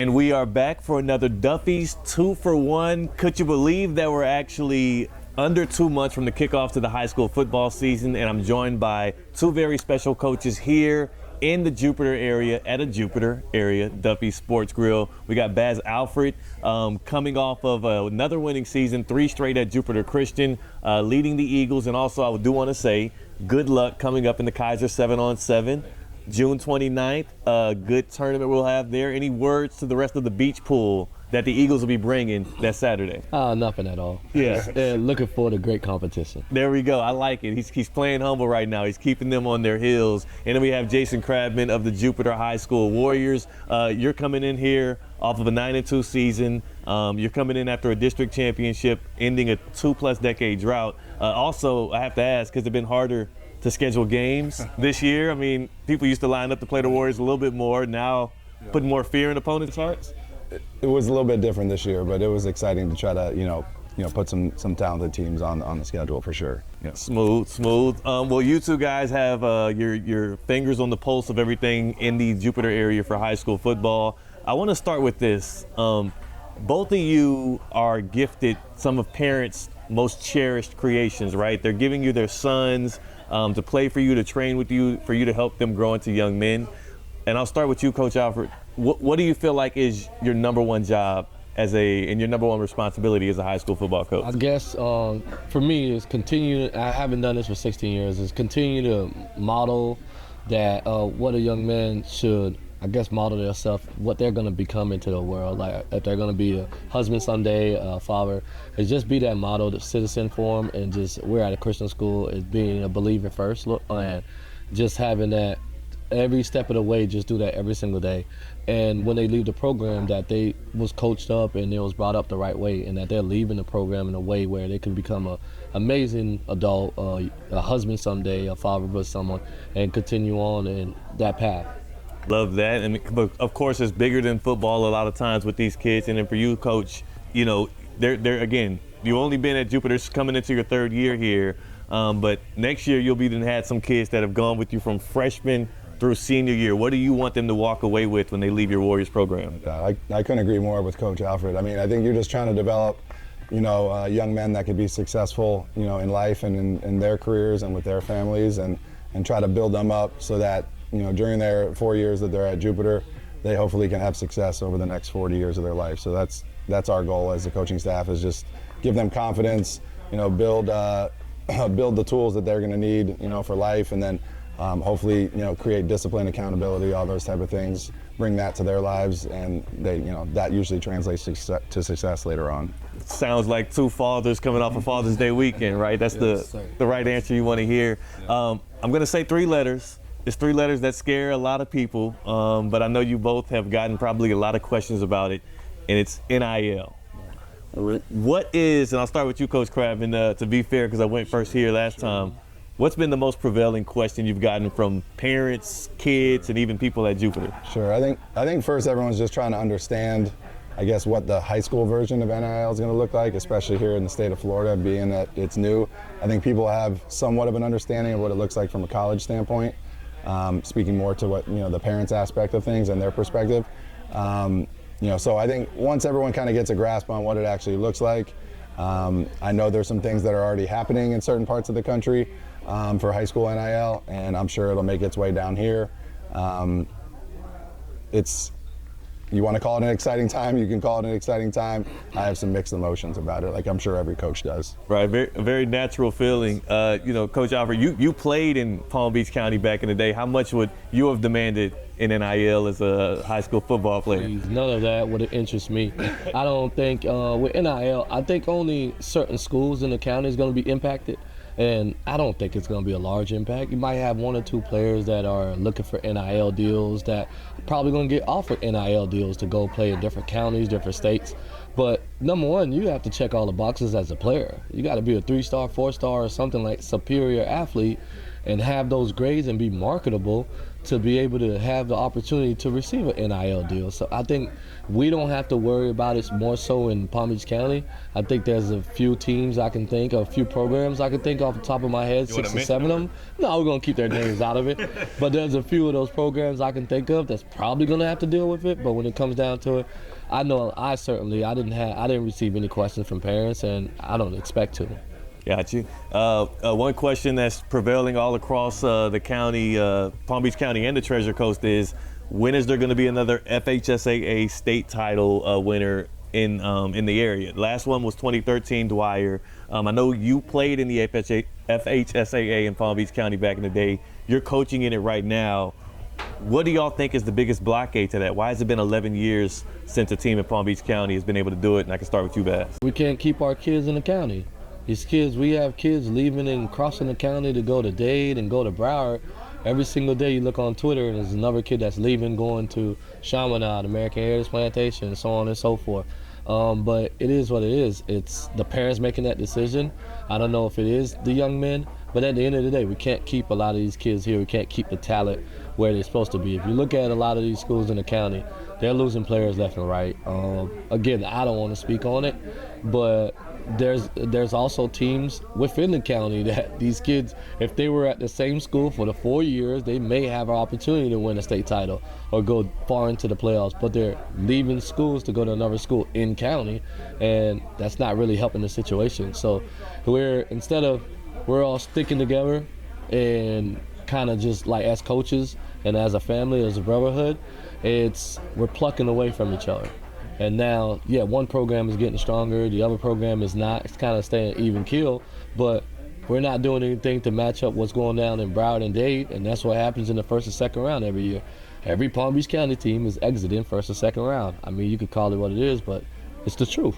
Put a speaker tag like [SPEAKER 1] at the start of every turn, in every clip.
[SPEAKER 1] And we are back for another Duffy's 2-for-1. Could you believe that we're actually under 2 months from the kickoff to the high school football season? And I'm joined by two very special coaches here in the Jupiter area, at a Jupiter area, Duffy Sports Grill. We got Baz Alfred coming off of another winning season, 3 straight at Jupiter Christian, leading the Eagles. And also, I do want to say, good luck coming up in the Kaiser 7-on-7. June 29th, good tournament we'll have there. Any words to the rest of the beach pool that the Eagles will be bringing that Saturday?
[SPEAKER 2] Nothing at all.
[SPEAKER 1] Yeah.
[SPEAKER 2] Looking forward to great competition.
[SPEAKER 1] There we go. I like it. He's playing humble right now. He's keeping them on their heels. And then we have Jason Kradman of the Jupiter High School Warriors. You're coming in here off of a 9-2 season. You're coming in after a district championship, ending a 2+ decade drought. Also, I have to ask, has it been harder to schedule games this year? I mean, people used to line up to play the Warriors a little bit more. Now, putting more fear in opponents' hearts?
[SPEAKER 3] It was a little bit different this year, but it was exciting to try to, put some talented teams on the schedule for sure. Yeah.
[SPEAKER 1] Smooth. Well, you two guys have your fingers on the pulse of everything in the Jupiter area for high school football. I want to start with this. Both of you are gifted some of parents' most cherished creations, right? They're giving you their sons to play for you, to train with you, for you to help them grow into young men. And I'll start with you, Coach Alfred. What do you feel like is your number one job and your number one responsibility as a high school football coach?
[SPEAKER 2] I guess for me is continue. I haven't done this for 16 years. Is continue to model that what a young man should, I guess, model themselves, what they're going to become into the world. Like if they're going to be a husband someday, a father, is just be that model, the citizen for them. And just, we're at a Christian school, is being a believer first, and just having that every step of the way, just do that every single day. And when they leave the program, that they was coached up and they was brought up the right way, and that they're leaving the program in a way where they can become a amazing adult, a husband someday, a father with someone, and continue on in that path.
[SPEAKER 1] Love that. And of course, it's bigger than football a lot of times with these kids. And then for you, Coach, they're again, you've only been at Jupiter coming into your 3rd year here, but next year you'll be had some kids that have gone with you from freshman through senior year. What do you want them to walk away with when they leave your Warriors program?
[SPEAKER 3] I couldn't agree more with Coach Alfred. I mean, I think you're just trying to develop, young men that could be successful, in life and in their careers and with their families, and try to build them up so that, during their 4 years that they're at Jupiter, they hopefully can have success over the next 40 years of their life. So that's our goal as the coaching staff, is just give them confidence, build the tools that they're going to need, for life, and then hopefully, create discipline, accountability, all those type of things, bring that to their lives, and they, that usually translates to success later on.
[SPEAKER 1] Sounds like two fathers coming off of Father's Day weekend, right? That's the right answer you want to hear. I'm going to say 3 letters. It's 3 letters that scare a lot of people, but I know you both have gotten probably a lot of questions about it, and it's NIL. What is, and I'll start with you, Coach Kradman, to be fair, because I went first here last time. What's been the most prevailing question you've gotten from parents, kids, and even people at Jupiter?
[SPEAKER 3] Sure. I think first everyone's just trying to understand, I guess, what the high school version of NIL is going to look like, especially here in the state of Florida, being that it's new. I think people have somewhat of an understanding of what it looks like from a college standpoint, speaking more to what, the parents' aspect of things and their perspective. So I think once everyone kind of gets a grasp on what it actually looks like, I know there's some things that are already happening in certain parts of the country for high school NIL, and I'm sure it'll make its way down here. You want to call it an exciting time, you can call it an exciting time. I have some mixed emotions about it, like I'm sure every coach does.
[SPEAKER 1] Right, a very natural feeling. Coach Alfred, you played in Palm Beach County back in the day. How much would you have demanded in NIL as a high school football player?
[SPEAKER 2] None of that would interest me. I don't think with NIL, I think only certain schools in the county is going to be impacted. And I don't think it's going to be a large impact. You might have 1 or 2 players that are looking for NIL deals that are probably going to get offered NIL deals to go play in different counties, different states. But number one, you have to check all the boxes as a player. You got to be a 3-star, 4-star, or something like superior athlete and have those grades and be marketable to be able to have the opportunity to receive an NIL deal. So I think we don't have to worry about it more so in Palm Beach County. I think there's a few teams I can think of, a few programs I can think off the top of my head, 6 or 7 of them. No, we're going to keep their names out of it. But there's a few of those programs I can think of that's probably going to have to deal with it. But when it comes down to it, I know I didn't receive any questions from parents, and I don't expect to.
[SPEAKER 1] Got you. One question that's prevailing all across the county, Palm Beach County and the Treasure Coast is, when is there going to be another FHSAA state title winner in the area? Last one was 2013, Dwyer. I know you played in the FHSAA in Palm Beach County back in the day. You're coaching in it right now. What do y'all think is the biggest blockade to that? Why has it been 11 years since a team in Palm Beach County has been able to do it? And I can start with you, Baz.
[SPEAKER 2] We can't keep our kids in the county. These kids, we have kids leaving and crossing the county to go to Dade and go to Broward. Every single day you look on Twitter and there's another kid that's leaving, going to Chaminade, American Heritage Plantation, and so on and so forth. But it is what it is. It's the parents making that decision. I don't know if it is the young men, but at the end of the day, we can't keep a lot of these kids here. We can't keep the talent where they're supposed to be. If you look at a lot of these schools in the county, they're losing players left and right. Again, I don't want to speak on it, but there's also teams within the county that these kids, if they were at the same school for the 4 years, they may have an opportunity to win a state title or go far into the playoffs, but they're leaving schools to go to another school in county, and that's not really helping the situation. So we're all sticking together and kind of just like as coaches and as a family, as a brotherhood, we're plucking away from each other. And now, yeah, one program is getting stronger, the other program is not. It's kind of staying even keel, but we're not doing anything to match up what's going down in Broward and Dade, and that's what happens in the first and second round every year. Every Palm Beach County team is exiting first and second round. I mean, you could call it what it is, but it's the truth.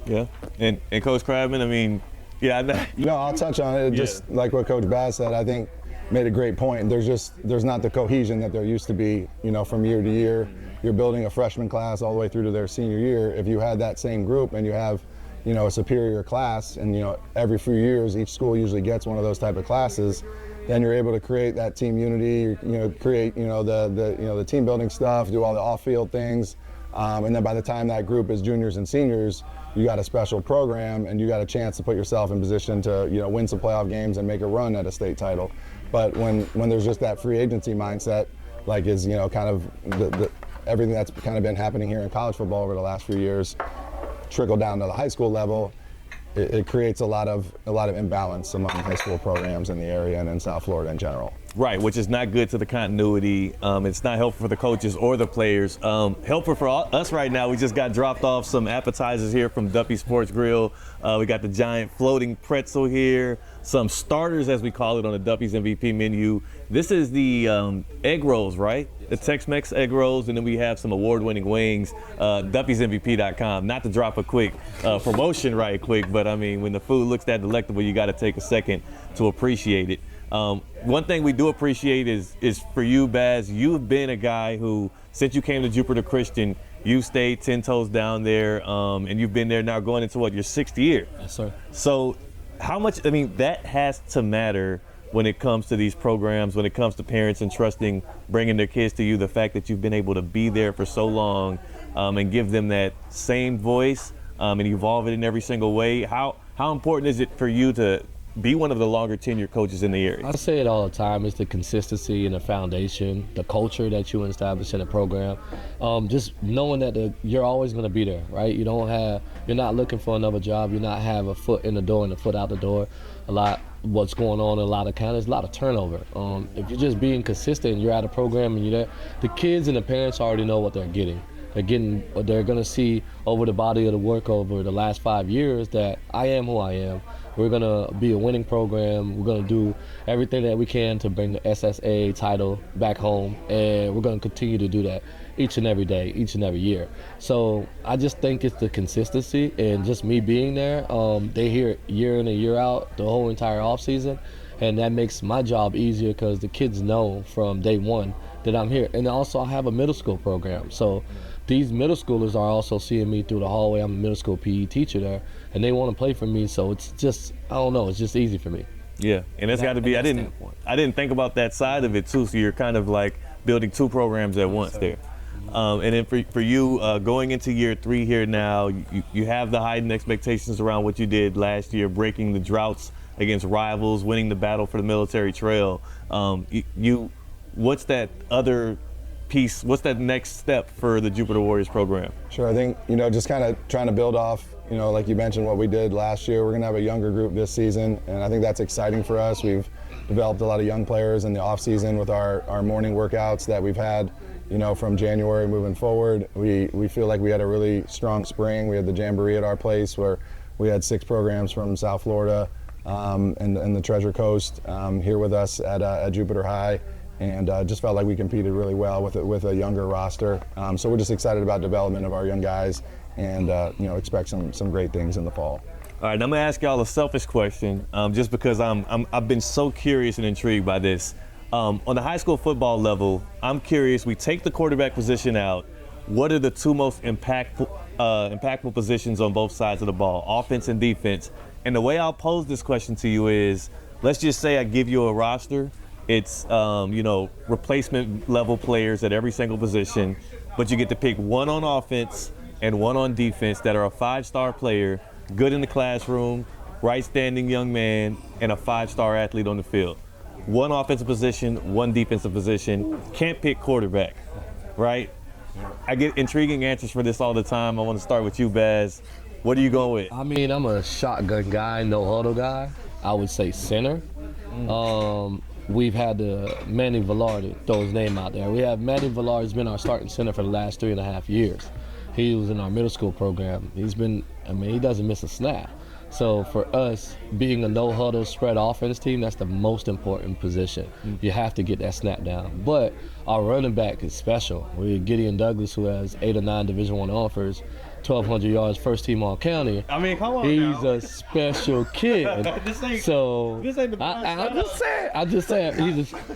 [SPEAKER 1] Yeah, and Coach Kradman, I mean, yeah.
[SPEAKER 3] No, I'll touch on it. Just like what Coach Baz said, I think made a great point. There's not the cohesion that there used to be, from year to year. You're building a freshman class all the way through to their senior year. If you had that same group and you have, a superior class, and every few years each school usually gets one of those type of classes, then you're able to create that team unity. Create the team building stuff, do all the off-field things, and then by the time that group is juniors and seniors, you got a special program and you got a chance to put yourself in position to win some playoff games and make a run at a state title. But when there's just that free agency mindset, like is kind of the everything that's kind of been happening here in college football over the last few years, trickle down to the high school level, it creates a lot of imbalance among high school programs in the area and in South Florida in general.
[SPEAKER 1] Right, which is not good to the continuity. It's not helpful for the coaches or the players. Helpful for us right now, we just got dropped off some appetizers here from Duffy Sports Grill. We got the giant floating pretzel here, some starters as we call it on the Duffy's MVP menu. This is the egg rolls, right? The Tex-Mex egg rolls, and then we have some award-winning wings. Duffy'sMVP.com. Not to drop a quick promotion right quick, but I mean, when the food looks that delectable, you got to take a second to appreciate it. One thing we do appreciate is for you, Baz, you've been a guy who, since you came to Jupiter Christian, you stayed 10 toes down there, and you've been there now going into your 6th year.
[SPEAKER 2] Yes, sir.
[SPEAKER 1] So how much, that has to matter when it comes to these programs, when it comes to parents entrusting, bringing their kids to you, the fact that you've been able to be there for so long and give them that same voice and evolve it in every single way. How important is it for you to be one of the longer tenured coaches in the area?
[SPEAKER 2] I say it all the time. It's the consistency and the foundation, the culture that you establish in a program. Just knowing that you're always going to be there, right? You're not looking for another job. You're not have a foot in the door and a foot out the door. What's going on in a lot of counties, a lot of turnover. If you're just being consistent, you're at a program and you're there, the kids and the parents already know what they're getting. They're going to see over the body of the work over the last 5 years that I am who I am. We're going to be a winning program. We're going to do everything that we can to bring the SSA title back home, and we're going to continue to do that each and every day, each and every year. So I just think it's the consistency and just me being there. They hear it year in and year out, the whole entire offseason, and that makes my job easier because the kids know from day one that I'm here. And also I have a middle school program. So these middle schoolers are also seeing me through the hallway. I'm a middle school PE teacher there, and they want to play for me. So it's just, I don't know, it's just easy for me.
[SPEAKER 1] Yeah, and it's got to be, I didn't think about that side of it too. So you're kind of like building two programs at once there. And then for you, going into year 3 here now, you have the heightened expectations around what you did last year, breaking the droughts against rivals, winning the battle for the military trail. What's that other piece? What's that next step for the Jupiter Warriors program?
[SPEAKER 3] Sure, I think, just kind of trying to build off, like you mentioned, what we did last year. We're going to have a younger group this season, and I think that's exciting for us. We've developed a lot of young players in the off season with our morning workouts that we've had, from January moving forward. We feel like we had a really strong spring. We had the Jamboree at our place where we had 6 programs from South Florida and the Treasure Coast here with us at Jupiter High. And just felt like we competed really well with a younger roster. So we're just excited about development of our young guys, and expect some great things in the fall.
[SPEAKER 1] All right, I'm gonna ask y'all a selfish question, just because I've been so curious and intrigued by this. On the high school football level, I'm curious. We take the quarterback position out. What are the 2 most impactful positions on both sides of the ball, offense and defense? And the way I'll pose this question to you is, let's just say I give you a roster. It's replacement level players at every single position, but you get to pick 1 on offense and 1 on defense that are a 5-star player, good in the classroom, right standing young man, and a 5-star athlete on the field. 1 offensive position, 1 defensive position. Can't pick quarterback, right? I get intriguing answers for this all the time. I want to start with you, Baz. What are you going with?
[SPEAKER 2] I mean, I'm a shotgun guy, no huddle guy. I would say center. We've had Manny Velarde throw his name out there. We have Manny Velarde has been our starting center for the last 3.5 years. He was in our middle school program. He doesn't miss a snap. So for us, being a no-huddle spread offense team, that's the most important position. You have to get that snap down. But our running back is special. We have Gideon Douglas, who has 8 or 9 Division I offers, 1,200 yards, first team all county.
[SPEAKER 1] I mean, come on
[SPEAKER 2] He's
[SPEAKER 1] now.
[SPEAKER 2] a special kid.
[SPEAKER 1] This ain't the
[SPEAKER 2] I just said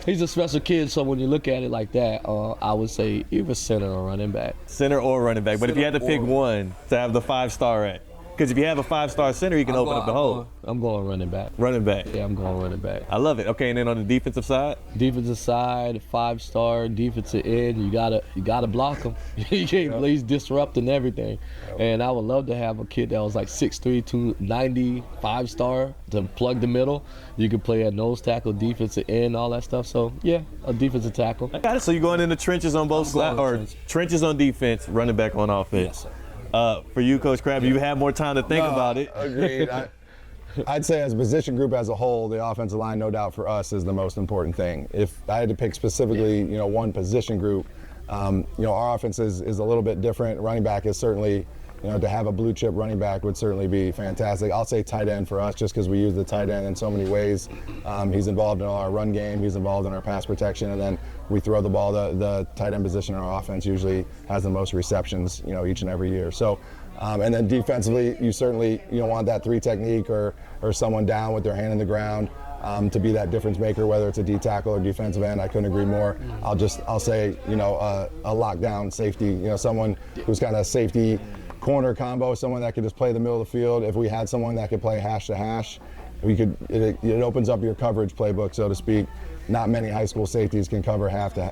[SPEAKER 2] he's a special kid. So when you look at it like that, I would say either center or running back.
[SPEAKER 1] Center or running back. But if you had to pick one to have the 5-star at, because if you have a 5-star center, you can open up the hole.
[SPEAKER 2] I'm going running back.
[SPEAKER 1] Running back.
[SPEAKER 2] Yeah, I'm going running back.
[SPEAKER 1] I love it. Okay, and then on the defensive side?
[SPEAKER 2] Defensive side, 5-star, defensive end, you gotta block him. You can't, he's disrupting everything. And I would love to have a kid that was like 6'3", 290, 5-star to plug the middle. You could play at nose tackle, defensive end, all that stuff. So yeah, a defensive tackle.
[SPEAKER 1] I got it. So you're going in the trenches on both sides, or trenches on defense, running back on offense.
[SPEAKER 2] Yes,
[SPEAKER 1] for you, Coach Kradman, you have more time to think about it.
[SPEAKER 3] Agreed. I'd say as a position group as a whole, the offensive line, no doubt for us, is the most important thing. If I had to pick specifically, one position group, our offense is a little bit different. Running back is certainly, to have a blue chip running back would certainly be fantastic. I'll say tight end for us, just because we use the tight end in so many ways. He's involved in our run game. He's involved in our pass protection, and then we throw the ball. The tight end position in our offense usually has the most receptions, each and every year. So, and then defensively, you certainly want that 3 technique or someone down with their hand in the ground to be that difference maker, whether it's a D tackle or defensive end. I couldn't agree more. I'll say a lockdown safety. Someone who's kind of safety corner combo, someone that could just play the middle of the field. If we had someone that could play hash to hash, it opens up your coverage playbook, so to speak. Not many high school safeties can cover hash to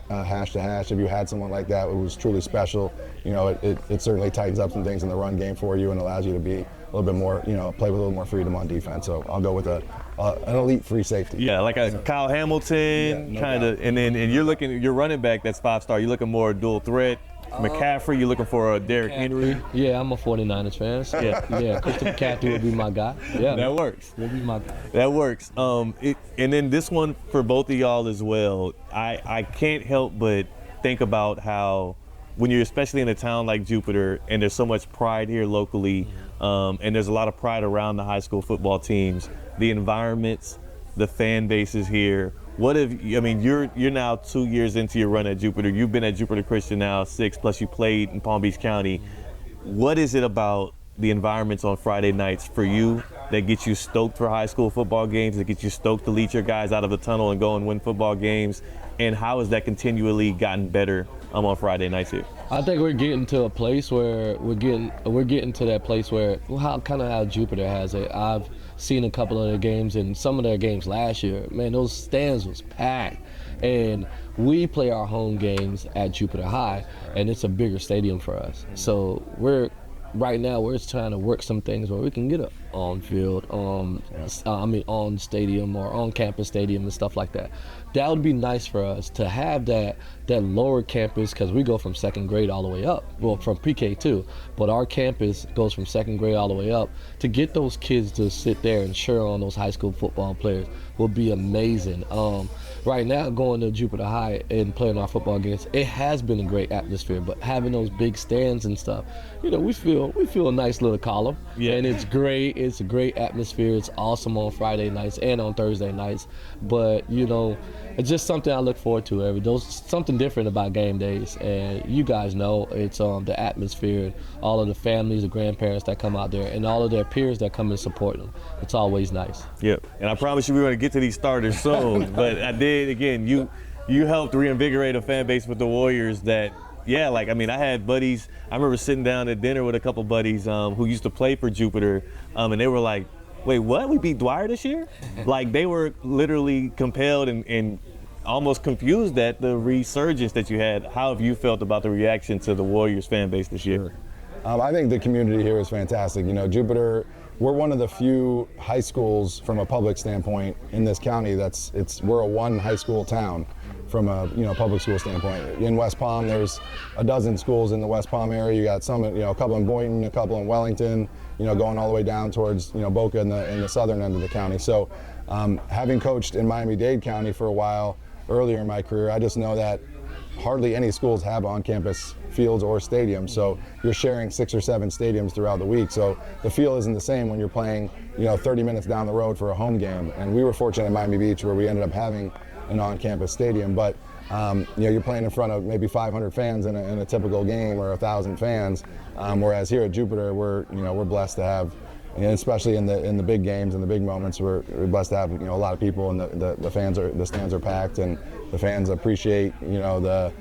[SPEAKER 3] hash. If you had someone like that who was truly special, it certainly tightens up some things in the run game for you and allows you to be a little bit more, play with a little more freedom on defense. So I'll go with an elite free safety.
[SPEAKER 1] Yeah, like a Kyle Hamilton kind of, and you're running back that's 5-star. You're looking more dual threat. McCaffrey, you're looking for a Derrick Henry.
[SPEAKER 2] Yeah, I'm a 49ers fan. So yeah, Christian McCaffrey would be my guy. Yeah,
[SPEAKER 1] that works.
[SPEAKER 2] Would be my guy.
[SPEAKER 1] That works. And then this one for both of y'all as well. I can't help but think about how when you're especially in a town like Jupiter, and there's so much pride here locally, and there's a lot of pride around the high school football teams, the environments, the fan bases here. You're now 2 years into your run at Jupiter. You've been at Jupiter Christian now 6, plus you played in Palm Beach County. What is it about the environments on Friday nights for you that gets you stoked for high school football games, that gets you stoked to lead your guys out of the tunnel and go and win football games? And how has that continually gotten better on Friday nights here?
[SPEAKER 2] I think we're getting to a place where we're getting to that place where how Jupiter has it. I've seen a couple of their games, and some of their games last year, man, those stands was packed. And we play our home games at Jupiter High, and it's a bigger stadium for us. So right now we're just trying to work some things where we can get a on-field, on-stadium or on-campus stadium and stuff like that. That would be nice for us to have that lower campus, because we go from second grade all the way up, well, from pre-K too, but our campus goes from second grade all the way up. To get those kids to sit there and cheer on those high school football players would be amazing. Right now, going to Jupiter High and playing our football games, it has been a great atmosphere, but having those big stands and stuff, we feel a nice little column, and it's great. It's a great atmosphere. It's awesome on Friday nights and on Thursday nights, but it's just something I look forward to something different about game days. And you guys know it's the atmosphere, all of the families, the grandparents that come out there, and all of their peers that come and support them. It's always nice.
[SPEAKER 1] Yep. And I promise you we're going to get to these starters soon. But I did, again, you helped reinvigorate a fan base with the Warriors that, I had buddies. I remember sitting down at dinner with a couple buddies who used to play for Jupiter, and they were like, wait, what? We beat Dwyer this year? Like, they were literally compelled and almost confused at the resurgence that you had. How have you felt about the reaction to the Warriors fan base this year?
[SPEAKER 3] I think the community here is fantastic. Jupiter, we're one of the few high schools from a public standpoint in this county we're a one high school town from a public school standpoint. In West Palm, there's a dozen schools in the West Palm area. You got some, a couple in Boynton, a couple in Wellington, going all the way down towards Boca in the southern end of the county. So having coached in Miami-Dade County for a while earlier in my career, I just know that hardly any schools have on-campus fields or stadiums, so you're sharing 6 or 7 stadiums throughout the week. So the feel isn't the same when you're playing 30 minutes down the road for a home game. And we were fortunate in Miami Beach where we ended up having an on-campus stadium, but you're playing in front of maybe 500 fans in a typical game, or 1,000 fans, whereas here at Jupiter we're blessed to have, and especially in the big games and the big moments, we're blessed to have a lot of people, and the stands are packed, and the fans appreciate the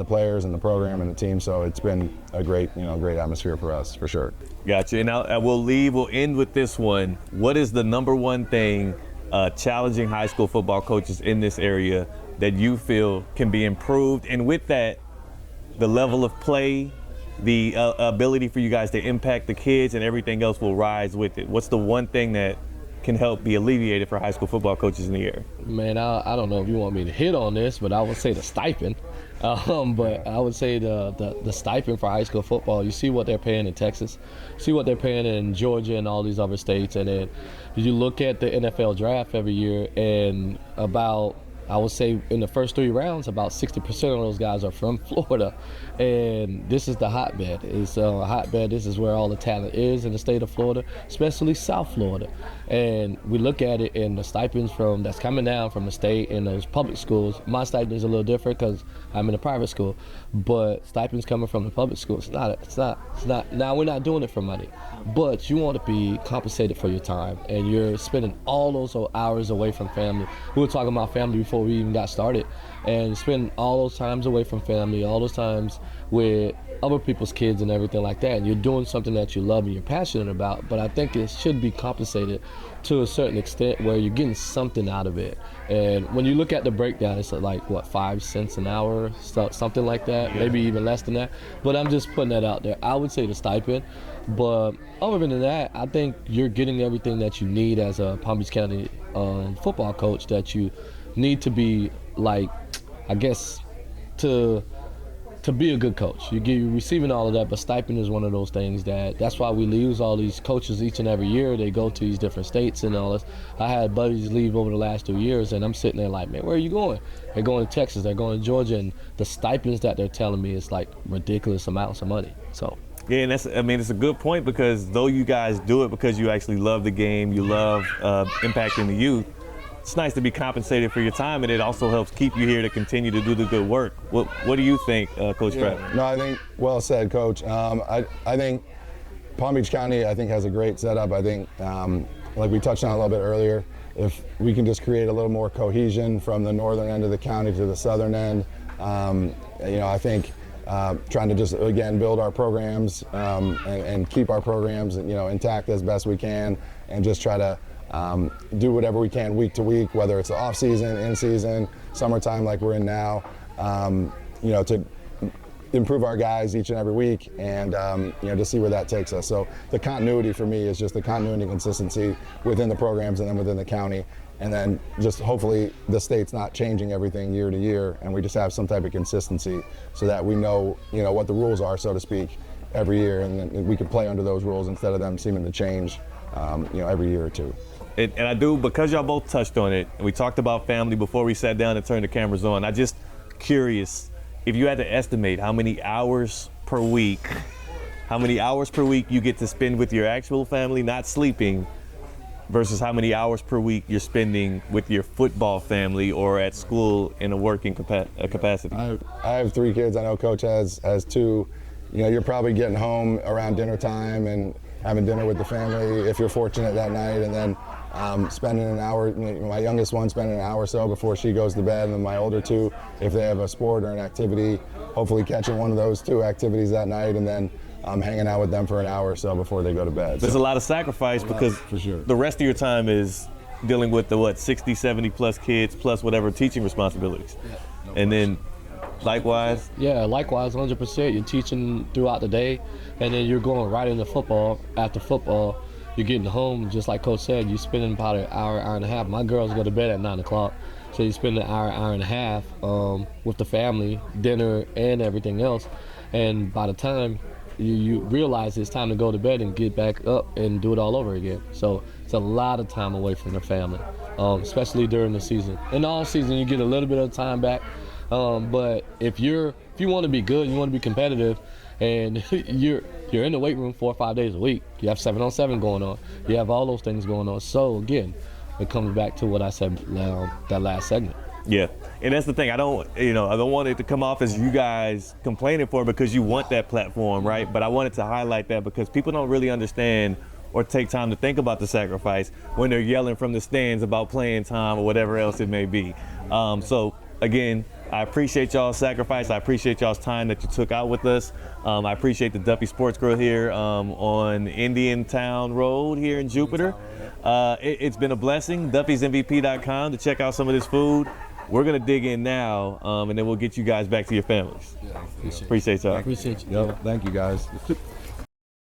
[SPEAKER 3] players and the program and the team. So it's been a great atmosphere for us, for sure.
[SPEAKER 1] Gotcha. And we'll end with this one. What is the number one thing challenging high school football coaches in this area that you feel can be improved? And with that, the level of play, the ability for you guys to impact the kids, and everything else will rise with it. What's the one thing that can help be alleviated for high school football coaches in the area?
[SPEAKER 2] Man, I don't know if you want me to hit on this, but I would say the stipend. But I would say the stipend for high school football. You see what they're paying in Texas, see what they're paying in Georgia and all these other states, and then you look at the NFL draft every year, and I would say in the first 3 rounds, about 60% of those guys are from Florida. And this is the hotbed. It's a hotbed. This is where all the talent is in the state of Florida, especially South Florida. And we look at it, and the stipends that's coming down from the state in those public schools. My stipend is a little different because I'm in a private school, but stipends coming from the public schools. It's not. Now, we're not doing it for money, but you want to be compensated for your time, and you're spending all those hours away from family. We were talking about family before we even got started, and spending all those times away from family, all those times with other people's kids and everything like that, and you're doing something that you love and you're passionate about. But I think it should be compensated to a certain extent where you're getting something out of it. And when you look at the breakdown, it's like 5 cents an hour, something like that, maybe even less than that. But I'm just putting that out there. I would say the stipend, but other than that, I think you're getting everything that you need as a Palm Beach County football coach, that you need to be, to be a good coach. You're receiving all of that, but stipend is one of those things that's why we lose all these coaches each and every year. They go to these different states and all this. I had buddies leave over the last 2 years, and I'm sitting there like, man, where are you going? They're going to Texas, they're going to Georgia, and the stipends that they're telling me is like ridiculous amounts of money. So.
[SPEAKER 1] Yeah, and it's a good point, because though you guys do it because you actually love the game, you love impacting the youth, it's nice to be compensated for your time, and it also helps keep you here to continue to do the good work. What do you think, Coach Kradman?
[SPEAKER 3] No, I think well said, Coach. I think Palm Beach County, has a great setup. I think, like we touched on a little bit earlier, if we can just create a little more cohesion from the northern end of the county to the southern end, I think trying to just, again, build our programs and keep our programs, intact as best we can, and just try to do whatever we can week to week, whether it's the off season, in season, summertime like we're in now, to improve our guys each and every week, and to see where that takes us. So the continuity for me is just the continuity and consistency within the programs and then within the county, and then just hopefully the state's not changing everything year to year, and we just have some type of consistency so that we know what the rules are, so to speak, every year, and then we can play under those rules instead of them seeming to change every year or two.
[SPEAKER 1] And I do, because y'all both touched on it, and we talked about family before we sat down and turned the cameras on, I just curious, if you had to estimate how many hours per week you get to spend with your actual family, not sleeping, versus how many hours per week you're spending with your football family or at school in a working capacity.
[SPEAKER 3] I have 3 kids. I know Coach has 2. You're probably getting home around dinner time and having dinner with the family if you're fortunate that night, and then spending an hour, my youngest one spending an hour or so before she goes to bed, and then my older 2, if they have a sport or an activity, hopefully catching one of those 2 activities that night, and then hanging out with them for an hour or so before they go to bed.
[SPEAKER 1] There's a lot of sacrifice because
[SPEAKER 3] for sure.
[SPEAKER 1] The rest of your time is dealing with the 60, 70 plus kids plus whatever teaching responsibilities. And then likewise?
[SPEAKER 2] Yeah, likewise, 100%. You're teaching throughout the day, and then you're going right into football. After football, you're getting home, just like Coach said, you're spending about an hour, hour and a half. My girls go to bed at 9 o'clock, so you spend an hour, hour and a half with the family, dinner, and everything else. And by the time you realize it's time to go to bed and get back up and do it all over again. So it's a lot of time away from the family, especially during the season. In the off season, you get a little bit of time back, but if you want to be good, you want to be competitive, and you're in the weight room 4 or 5 days a week. You have 7-on-7 going on. You have all those things going on. So again, it comes back to what I said that last segment.
[SPEAKER 1] Yeah, and that's the thing. I don't want it to come off as you guys complaining for it because you want that platform, right? But I wanted to highlight that because people don't really understand or take time to think about the sacrifice when they're yelling from the stands about playing time or whatever else it may be. So again, I appreciate y'all's sacrifice. I appreciate y'all's time that you took out with us. I appreciate the Duffy Sports Grill here on Indian Town Road here in Jupiter. It's been a blessing. Duffy'sMVP.com to check out some of this food. We're going to dig in now, and then we'll get you guys back to your families.
[SPEAKER 2] Yeah,
[SPEAKER 1] appreciate y'all.
[SPEAKER 2] Appreciate you.
[SPEAKER 3] Thank you, guys.